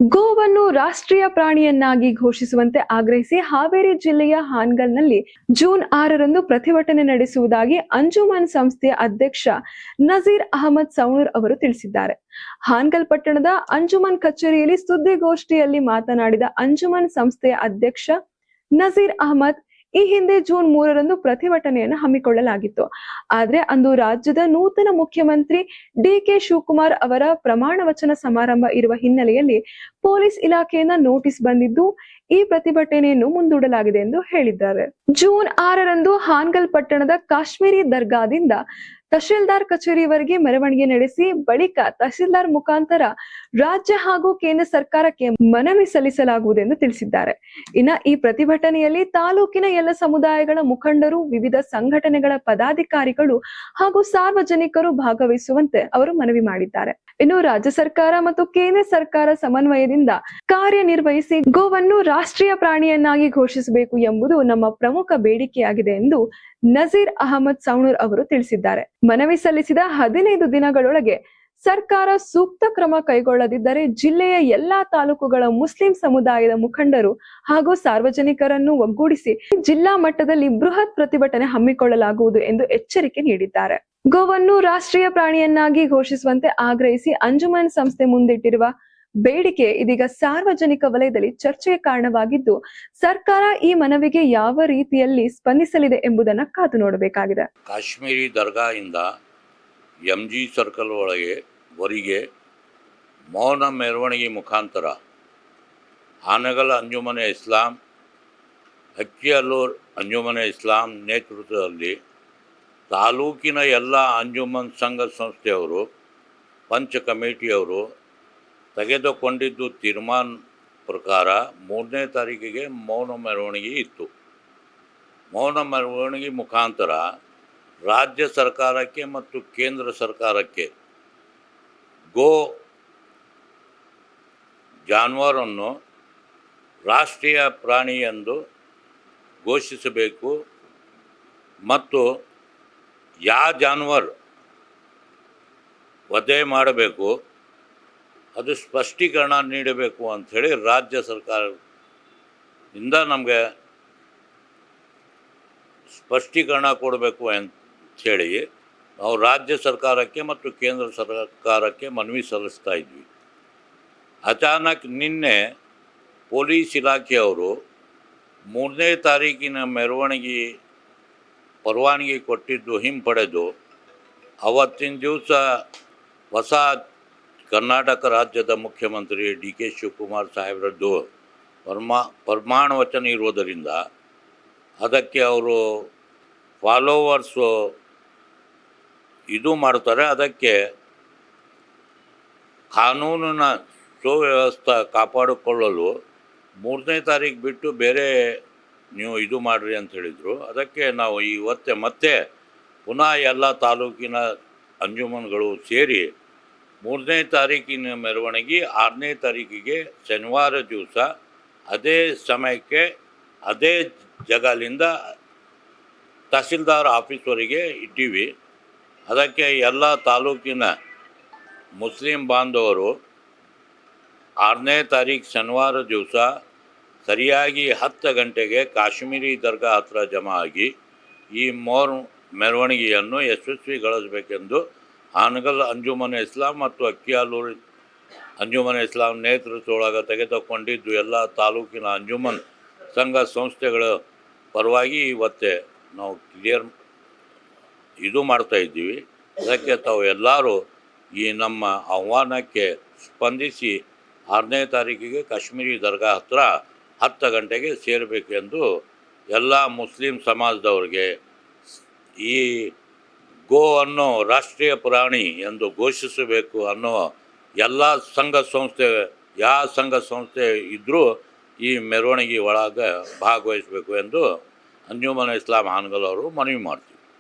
ಗೋವನ್ನು ರಾಷ್ಟ್ರೀಯ ಪ್ರಾಣಿಯನ್ನಾಗಿ ಘೋಷಿಸುವಂತೆ ಆಗ್ರಹಿಸಿ ಹಾವೇರಿ ಜಿಲ್ಲೆಯ ಹಾನಗಲ್ನಲ್ಲಿ ಜೂನ್ 6ರಂದು ಪ್ರತಿಭಟನೆ ನಡೆಸುವುದಾಗಿ ಅಂಜುಮನ್ ಸಂಸ್ಥೆಯ ಅಧ್ಯಕ್ಷ ನಜೀರ್ ಅಹಮದ್ ಸೌಣೂರ್ ಅವರು ತಿಳಿಸಿದ್ದಾರೆ. ಹಾನಗಲ್ ಪಟ್ಟಣದ ಅಂಜುಮನ್ ಕಚೇರಿಯಲ್ಲಿ ಸುದ್ದಿಗೋಷ್ಠಿಯಲ್ಲಿ ಮಾತನಾಡಿದ ಅಂಜುಮನ್ ಸಂಸ್ಥೆಯ ಅಧ್ಯಕ್ಷ ನಜೀರ್ ಅಹಮದ್, ಈ ಹಿಂದೆ ಜೂನ್ 3ರಂದು ಪ್ರತಿಭಟನೆಯನ್ನು ಹಮ್ಮಿಕೊಳ್ಳಲಾಗಿತ್ತು. ಆದರೆ ಅಂದು ರಾಜ್ಯದ ನೂತನ ಮುಖ್ಯಮಂತ್ರಿ ಡಿ.ಕೆ. ಶಿವಕುಮಾರ್ ಅವರ ಪ್ರಮಾಣ ವಚನ ಸಮಾರಂಭ ಇರುವ ಹಿನ್ನೆಲೆಯಲ್ಲಿ ಪೊಲೀಸ್ ಇಲಾಖೆಯಿಂದ ನೋಟಿಸ್ ಬಂದಿದ್ದು ಈ ಪ್ರತಿಭಟನೆಯನ್ನು ಮುಂದೂಡಲಾಗಿದೆ ಎಂದು ಹೇಳಿದ್ದಾರೆ. ಜೂನ್ 6ರಂದು ಹಾನಗಲ್ ಪಟ್ಟಣದ ಕಾಶ್ಮೀರಿ ದರ್ಗಾದಿಂದ ತಹಶೀಲ್ದಾರ್ ಕಚೇರಿವರೆಗೆ ಮೆರವಣಿಗೆ ನಡೆಸಿ ಬಳಿಕ ತಹಶೀಲ್ದಾರ್ ಮುಖಾಂತರ ರಾಜ್ಯ ಹಾಗೂ ಕೇಂದ್ರ ಸರ್ಕಾರಕ್ಕೆ ಮನವಿ ಸಲ್ಲಿಸಲಾಗುವುದೆಂದು ತಿಳಿಸಿದ್ದಾರೆ. ಈ ಪ್ರತಿಭಟನೆಯಲ್ಲಿ ತಾಲೂಕಿನ ಎಲ್ಲ ಸಮುದಾಯಗಳ ಮುಖಂಡರು, ವಿವಿಧ ಸಂಘಟನೆಗಳ ಪದಾಧಿಕಾರಿಗಳು ಹಾಗೂ ಸಾರ್ವಜನಿಕರು ಭಾಗವಹಿಸುವಂತೆ ಅವರು ಮನವಿ ಮಾಡಿದ್ದಾರೆ. ಇನ್ನು ರಾಜ್ಯ ಸರ್ಕಾರ ಮತ್ತು ಕೇಂದ್ರ ಸರ್ಕಾರ ಸಮನ್ವಯದಿಂದ ಕಾರ್ಯನಿರ್ವಹಿಸಿ ಗೋವನ್ನು ರಾಷ್ಟ್ರೀಯ ಪ್ರಾಣಿಯನ್ನಾಗಿ ಘೋಷಿಸಬೇಕು ಎಂಬುದು ನಮ್ಮ ಪ್ರಮುಖ ಬೇಡಿಕೆಯಾಗಿದೆ ಎಂದು ನಜೀರ್ ಅಹಮದ್ ಸೌಣೂರ್ ಅವರು ತಿಳಿಸಿದ್ದಾರೆ. ಮನವಿ ಸಲ್ಲಿಸಿದ 15 ದಿನಗಳೊಳಗೆ ಸರ್ಕಾರ ಸೂಕ್ತ ಕ್ರಮ ಕೈಗೊಳ್ಳದಿದ್ದರೆ ಜಿಲ್ಲೆಯ ಎಲ್ಲಾ ತಾಲೂಕುಗಳ ಮುಸ್ಲಿಂ ಸಮುದಾಯದ ಮುಖಂಡರು ಹಾಗೂ ಸಾರ್ವಜನಿಕರನ್ನು ಒಗ್ಗೂಡಿಸಿ ಜಿಲ್ಲಾ ಮಟ್ಟದಲ್ಲಿ ಬೃಹತ್ ಪ್ರತಿಭಟನೆ ಹಮ್ಮಿಕೊಳ್ಳಲಾಗುವುದು ಎಂದು ಎಚ್ಚರಿಕೆ ನೀಡಿದ್ದಾರೆ. ಗೋವನ್ನು ರಾಷ್ಟ್ರೀಯ ಪ್ರಾಣಿಯನ್ನಾಗಿ ಘೋಷಿಸುವಂತೆ ಆಗ್ರಹಿಸಿ ಅಂಜುಮನ್ ಸಂಸ್ಥೆ ಮುಂದಿಟ್ಟಿರುವ ಬೇಡಿಕೆ ಇದೀಗ ಸಾರ್ವಜನಿಕ ವಲಯದಲ್ಲಿ ಚರ್ಚೆಗೆ ಕಾರಣವಾಗಿದ್ದು, ಸರ್ಕಾರ ಈ ಮನವಿಗೆ ಯಾವ ರೀತಿಯಲ್ಲಿ ಸ್ಪಂದಿಸಲಿದೆ ಎಂಬುದನ್ನು ಕಾದು ನೋಡಬೇಕಾಗಿದೆ. ಕಾಶ್ಮೀರಿ ದರ್ಗಾದಿಂದ MG ಸರ್ಕಲ್ ವರೆಗೆ ಮೌನ ಮೆರವಣಿಗೆ ಮುಖಾಂತರ ಹಾನಗಲ್ ಅಂಜುಮನೆ ಇಸ್ಲಾಂ, ಅಕ್ಕಿಯಲ್ಲೂರ್ ಅಂಜುಮನೆ ಇಸ್ಲಾಂ ನೇತೃತ್ವದಲ್ಲಿ ತಾಲೂಕಿನ ಎಲ್ಲ ಅಂಜುಮನ್ ಸಂಘ ಸಂಸ್ಥೆಯವರು, ಪಂಚ ಕಮಿಟಿಯವರು ತೆಗೆದುಕೊಂಡಿದ್ದು ತೀರ್ಮಾನ ಪ್ರಕಾರ 3ನೇ ತಾರೀಕಿಗೆ ಮೌನ ಮೆರವಣಿಗೆ ಇತ್ತು. ಮೌನ ಮೆರವಣಿಗೆ ಮುಖಾಂತರ ರಾಜ್ಯ ಸರ್ಕಾರಕ್ಕೆ ಮತ್ತು ಕೇಂದ್ರ ಸರ್ಕಾರಕ್ಕೆ ಗೋ ಜಾನುವಾರನ್ನು ರಾಷ್ಟ್ರೀಯ ಪ್ರಾಣಿ ಎಂದು ಘೋಷಿಸಬೇಕು ಮತ್ತು ಯಾವ ಜಾನುವಾರು ವಧೆ ಮಾಡಬೇಕು ಅದು ಸ್ಪಷ್ಟೀಕರಣ ನೀಡಬೇಕು ಅಂಥೇಳಿ ರಾಜ್ಯ ಸರ್ಕಾರದಿಂದ ನಮಗೆ ಸ್ಪಷ್ಟೀಕರಣ ಕೊಡಬೇಕು ಅಂಥೇಳಿ ನಾವು ರಾಜ್ಯ ಸರ್ಕಾರಕ್ಕೆ ಮತ್ತು ಕೇಂದ್ರ ಸರ್ಕಾರಕ್ಕೆ ಮನವಿ ಸಲ್ಲಿಸ್ತಾ ಇದ್ವಿ. ಅಚಾನಕ್ ನಿನ್ನೆ ಪೊಲೀಸ್ ಇಲಾಖೆಯವರು 3ನೇ ತಾರೀಕಿನ ಮೆರವಣಿಗೆ ಪರವಾನಗಿ ಕೊಟ್ಟಿದ್ದು ಹಿಂಪಡೆದು ಅವತ್ತಿನ ದಿವಸ ಹೊಸ ಕರ್ನಾಟಕ ರಾಜ್ಯದ ಮುಖ್ಯಮಂತ್ರಿ ಡಿ.ಕೆ. ಶಿವಕುಮಾರ್ ಸಾಹೇಬರದ್ದು ಪ್ರಮಾಣ ವಚನ ಇರುವುದರಿಂದ ಅದಕ್ಕೆ ಅವರು ಫಾಲೋವರ್ಸು ಇದು ಮಾಡ್ತಾರೆ. ಅದಕ್ಕೆ ಕಾನೂನಿನ ಸುವ್ಯವಸ್ಥೆ ಕಾಪಾಡಿಕೊಳ್ಳಲು 3ನೇ ತಾರೀಕು ಬಿಟ್ಟು ಬೇರೆ ನೀವು ಇದು ಮಾಡಿರಿ ಅಂತ ಹೇಳಿದರು. ಅದಕ್ಕೆ ನಾವು ಮತ್ತೆ ಪುನಃ ಎಲ್ಲ ತಾಲೂಕಿನ ಅಂಜುಮನ್ಗಳು ಸೇರಿ 3ನೇ ತಾರೀಕಿನ ಮೆರವಣಿಗೆ 6ನೇ ತಾರೀಕಿಗೆ ಶನಿವಾರ ದಿವಸ ಅದೇ ಸಮಯಕ್ಕೆ ಅದೇ ಜಾಗದಿಂದ ತಹಸೀಲ್ದಾರ್ ಆಫೀಸ್ವರೆಗೆ ಇಟ್ಟೀವಿ. ಅದಕ್ಕೆ ಎಲ್ಲ ತಾಲೂಕಿನ ಮುಸ್ಲಿಂ ಬಾಂಧವರು 6ನೇ ತಾರೀಕು ಶನಿವಾರ ದಿವಸ ಸರಿಯಾಗಿ 10 ಗಂಟೆಗೆ ಕಾಶ್ಮೀರಿ ದರ್ಗಾ ಹತ್ರ ಜಮಾ ಆಗಿ ಈ ಮೆರವಣಿಗೆಯನ್ನು ಯಶಸ್ವಿಗೊಳಿಸಬೇಕೆಂದು ಹಾನಗಲ್ ಅಂಜುಮನೆ ಇಸ್ಲಾಂ ಮತ್ತು ಅಕ್ಕಿಯಲ್ಲೂರು ಅಂಜುಮನೆ ಇಸ್ಲಾಂ ನೇತೃತ್ವದೊಳಗೆ ತೆಗೆದುಕೊಂಡಿದ್ದು ಎಲ್ಲ ತಾಲೂಕಿನ ಅಂಜುಮನ್ ಸಂಘ ಸಂಸ್ಥೆಗಳ ಪರವಾಗಿ ಇವತ್ತೇ ನಾವು ಇದು ಮಾಡ್ತಾಯಿದ್ದೀವಿ. ಅದಕ್ಕೆ ತಾವು ಎಲ್ಲರೂ ಈ ನಮ್ಮ ಆಹ್ವಾನಕ್ಕೆ ಸ್ಪಂದಿಸಿ 6ನೇ ತಾರೀಕಿಗೆ ಕಾಶ್ಮೀರಿ ದರ್ಗಾ ಹತ್ರ 10 ಗಂಟೆಗೆ ಸೇರಬೇಕೆಂದು ಎಲ್ಲ ಮುಸ್ಲಿಂ ಸಮಾಜದವ್ರಿಗೆ ಈ ಗೋವನ್ನು ರಾಷ್ಟ್ರೀಯ ಪ್ರಾಣಿ ಎಂದು ಘೋಷಿಸಬೇಕು ಅನ್ನೋ ಎಲ್ಲ ಸಂಘ ಸಂಸ್ಥೆ ಯಾವ ಸಂಘ ಸಂಸ್ಥೆ ಇದ್ದರೂ ಈ ಮೆರವಣಿಗೆ ಒಳಗೆ ಭಾಗವಹಿಸಬೇಕು ಎಂದು ಅಂಜುಮನ್ ಇಸ್ಲಾಂ ಹಾನಗಲ್ ಅವರು ಮನವಿ ಮಾಡ್ತೀವಿ.